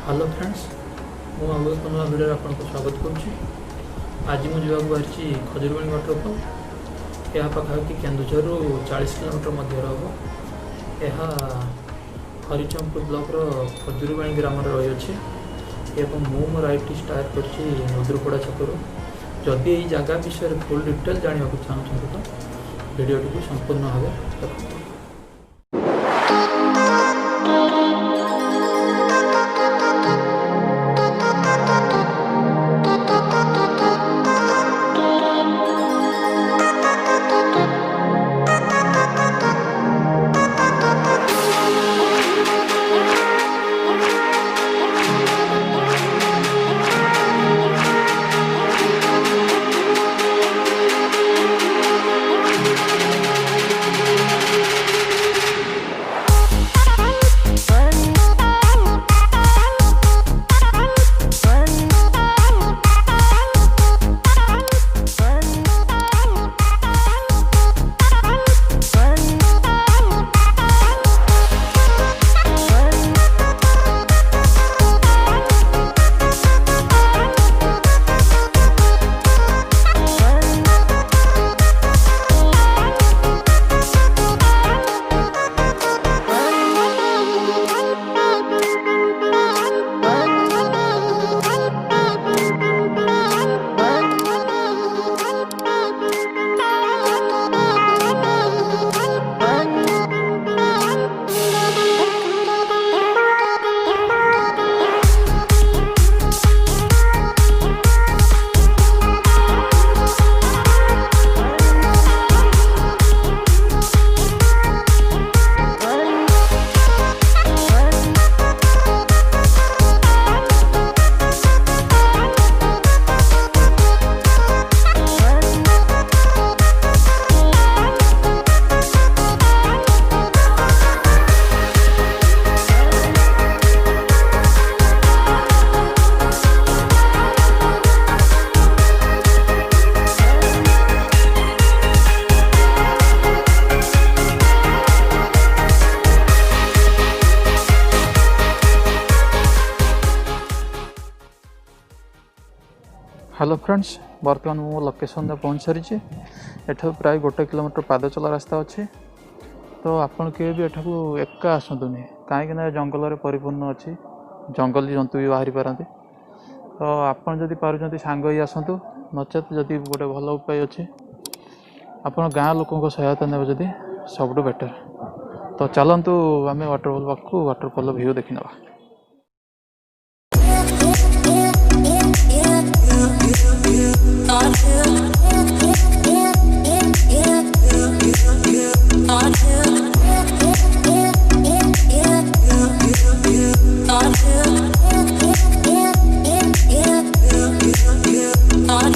Hello friends मुझे नवा video आपको स्वागत करुँची। आज मुझे बाहरी खजुरबाणी वाटरफॉल यह पाखापाखि केन्दुझर 40 किलोमीटर मध्य हम यह हरिचंदपुर ब्लॉक खजुरबाणी ग्राम रही है। मो राइट स्टार्ट कर नदुरपड़ा छकरू। जदि यही जगह विषय फुल डिटेल जानवा चाहते तो भिडियो संपूर्ण भाव देखो। हेलो फ्रेंड्स बर्तमान मो लोकेशन पहुँच सारी। एठ प्राय 1 किलोमीटर पाद चला रास्ता अच्छे। तो आपन के भी एठाकू एका आसतुनि कहीं जंगल परिपूर्ण अच्छी जंगली जंतु भी बाहरी पारती। तो आपन जदि पार्टी सांग ही आसतु नचेत जदि गोटे भल उपाय अच्छे आपन गाँ लोकों सहायता ने जदि सबुठ बेटर। तो चलतु आम वाटरफॉल पाक वाटरफॉल व्यू देखी नवा। On